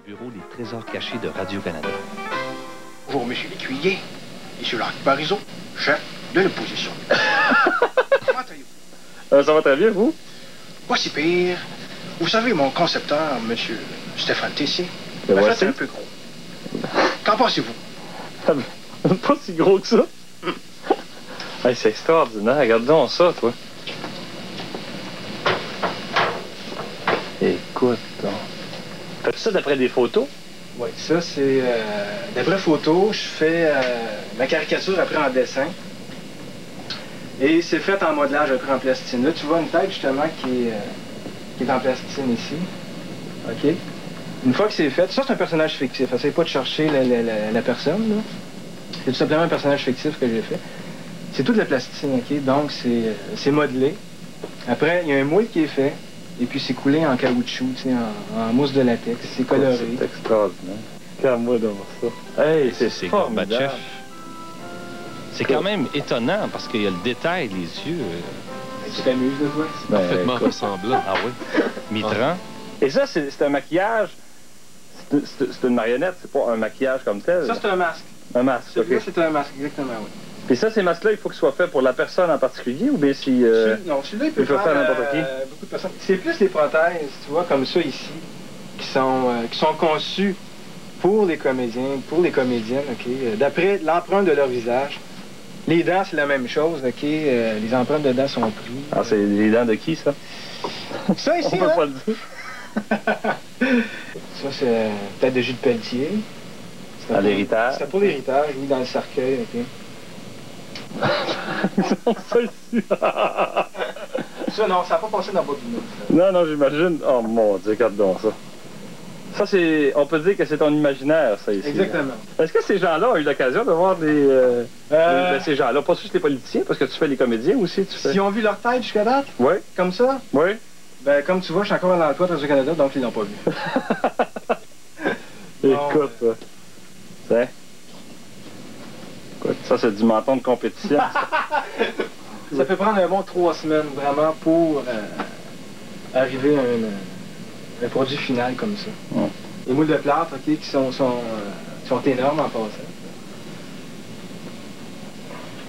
bureau Les Trésors cachés de Radio-Canada. Bonjour, monsieur l'écuyer. Monsieur Larry Parizeau, chef de l'opposition. Comment allez-vous? Ça va très bien, vous? Pas si pire. Vous savez, mon concepteur, monsieur Stéphane Tessier, Ben m'a voici. fait un peu gros. Qu'en pensez-vous? Pas si gros que ça. Hey, c'est extraordinaire. Regarde donc ça, toi. Écoute, fais-tu ça d'après des photos? Oui, ça, c'est des vraies photos. Je fais ma caricature après en dessin. Et c'est fait en modelage après en plastine. Là, tu vois une tête, justement, qui est en plastine ici. OK? Une fois que c'est fait, ça, c'est un personnage fictif. Essaye pas de chercher la personne, là. C'est tout simplement un personnage fictif que j'ai fait. C'est toute la plastine, OK? Donc, c'est modelé. Après, il y a un moule qui est fait. Et puis, c'est coulé en caoutchouc, tu sais, en mousse de latex. C'est coloré. C'est extraordinaire. Regarde-moi donc ça. Hey, c'est Gorbatchev. formidable. C'est quand même étonnant parce qu'il y a le détail, les yeux. Tu t'amuses de toi? Ben, Parfaitement écoute. ressemblant. Ah oui. Mitran. Et ça, c'est un maquillage. C'est une marionnette, c'est pas un maquillage comme tel. Ça, c'est un masque. Un masque, OK. Celui-là, c'est un masque, exactement, oui. Et ça, ces masques-là, il faut qu'ils soient faits pour la personne en particulier ou bien si... Non, celui-là, il peut faire n'importe qui. Beaucoup de personnes. C'est plus les prothèses, tu vois, comme ça ici, qui sont conçues pour les comédiens, pour les comédiennes, OK, d'après l'empreinte de leur visage. Les dents, c'est la même chose, OK, les empreintes de dents sont prises. Ah, c'est les dents de qui, ça? Ça ici, On peut là? pas le dire. Ça, c'est peut-être de Gilles Pelletier. À l'héritage. C'était pour l'héritage, oui, dans le cercueil, OK. Ça ici. Ça, non, ça n'a pas passé dans Bobino. Non, non, j'imagine. Oh mon Dieu, regarde donc ça. Ça, c'est... On peut dire que c'est ton imaginaire, ça, ici. Exactement. Est-ce que ces gens-là ont eu l'occasion de voir ces gens-là? Pas juste les politiciens, parce que tu fais les comédiens aussi, tu fais... S'ils ont vu leur tête jusqu'à date, Oui, comme ça, oui. ben, comme tu vois, je suis encore dans le toit de Radio-Canada, donc ils l'ont pas vu. Écoute, c'est... Écoute, ça, c'est du menton de compétition. Ça peut prendre un bon 3 semaines, vraiment, pour arriver à un produit final comme ça. Ouais. Les moules de plâtre, OK, qui sont énormes en passant.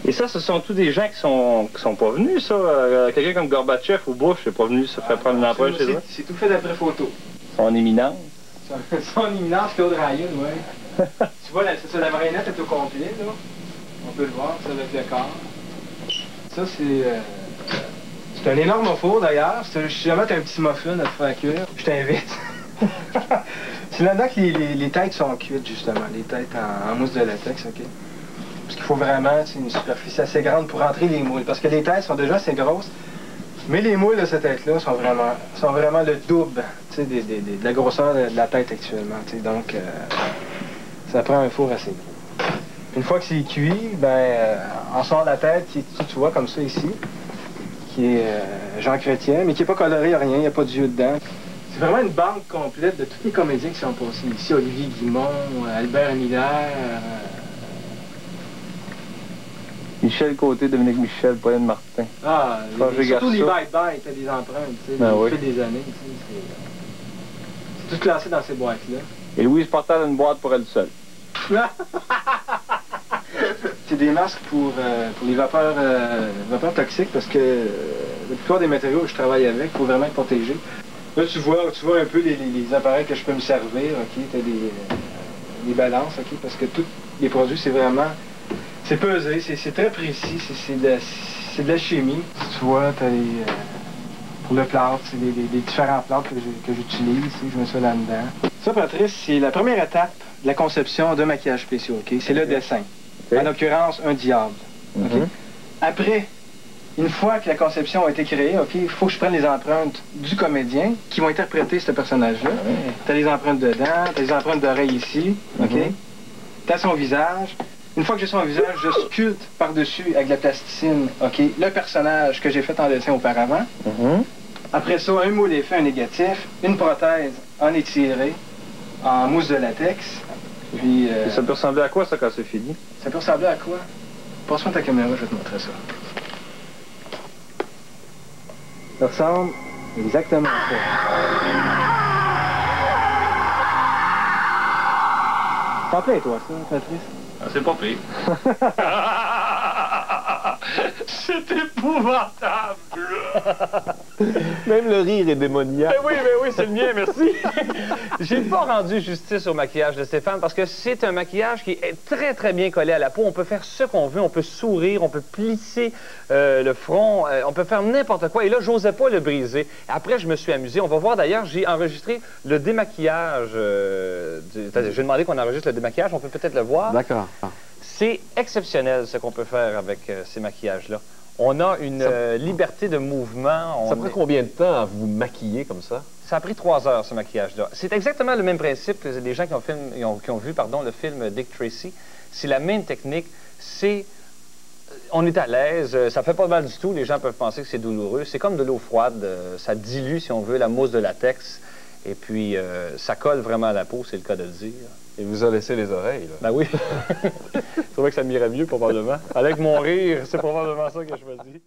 Et ça, ce sont tous des gens qui sont pas venus, ça. Quelqu'un comme Gorbatchev ou Bush n'est pas venu se faire prendre une empreinte chez eux. C'est tout fait d'après photo. Son éminence. Son éminence, Claude Ryan, oui. Tu vois, c'est ça, la marionnette est au complet, là. On peut le voir, ça avec le corps. Ça, c'est un énorme four, d'ailleurs. Si jamais tu as un petit muffin à te faire cuire, je t'invite. C'est là-dedans que les têtes sont cuites, justement. Les têtes en mousse de latex, OK? Parce qu'il faut vraiment une superficie assez grande pour rentrer les moules. Parce que les têtes sont déjà assez grosses. Mais les moules de cette tête-là sont vraiment le double, tu sais, de la grosseur de la tête actuellement, tu sais. Donc, ça prend un four assez gros. Une fois que c'est cuit, ben, on sort la tête qui est, tu vois, comme ça ici, qui est Jean Chrétien, mais qui n'est pas coloré, rien, il n'y a pas d'yeux dedans. C'est vraiment une banque complète de tous les comédiens qui sont passés ici. Olivier Guimond, Albert Miller... Michel Côté, Dominique Michel, Pauline Martin. Ah, Roger surtout les Garceau. bye-bye, t'as des empreintes, tu sais, Ben oui. depuis des années, tu sais, c'est tout classé dans ces boîtes-là. Et Louise Portal a une boîte pour elle seule. C'est des masques pour les vapeurs toxiques parce que la plupart des matériaux que je travaille avec, il faut vraiment être protégé. Là, tu vois un peu les appareils que je peux me servir, OK? T'as des balances, OK? Parce que tous les produits, c'est vraiment... C'est pesé, c'est très précis, c'est de la chimie. Tu vois, t'as pour le plâtre, c'est des différents plâtres que j'utilise, je mets ça là-dedans. Ça, Patrice, c'est la première étape de la conception de maquillage spécial, OK? C'est le dessin. OK. En l'occurrence, un diable. OK? Après, une fois que la conception a été créée, OK, il faut que je prenne les empreintes du comédien qui vont interpréter ce personnage-là. T'as les empreintes de dents, t'as les empreintes d'oreilles ici, OK? T'as son visage. Une fois que j'ai son visage, je sculpte par-dessus avec de la plasticine, OK, le personnage que j'ai fait en dessin auparavant. Après ça, un moule est fait, un négatif, une prothèse en étiré, en mousse de latex. Puis, Et ça peut ressembler à quoi, ça, quand c'est fini? ça peut ressembler à quoi? Passe-moi ta caméra, je vais te montrer ça. Ça ressemble exactement à ça. T'en plains, toi, ça, Patrice? Ah, c'est pas pire. C'est épouvantable! Même le rire est démoniaque. Ben oui, c'est le mien, merci. J'ai pas rendu justice au maquillage de Stéphane parce que c'est un maquillage qui est très, très bien collé à la peau. On peut faire ce qu'on veut, on peut sourire, on peut plisser le front, on peut faire n'importe quoi. Et là, j'osais pas le briser. Après, je me suis amusé. On va voir d'ailleurs, j'ai enregistré le démaquillage. J'ai demandé qu'on enregistre le démaquillage, on peut peut-être le voir. D'accord. C'est exceptionnel ce qu'on peut faire avec ces maquillages-là. On a une liberté de mouvement. Ça prend combien de temps à vous maquiller comme ça? Ça a pris 3 heures, ce maquillage-là. C'est exactement le même principe que les gens qui ont vu le film Dick Tracy. C'est la même technique. On est à l'aise, ça fait pas mal du tout. Les gens peuvent penser que c'est douloureux. C'est comme de l'eau froide. Ça dilue, si on veut, la mousse de latex. Et puis, ça colle vraiment à la peau, c'est le cas de le dire. Il vous a laissé les oreilles, là. Ben oui. Je trouvais que ça m'irait mieux, probablement. Avec mon rire, c'est probablement ça que je choisis.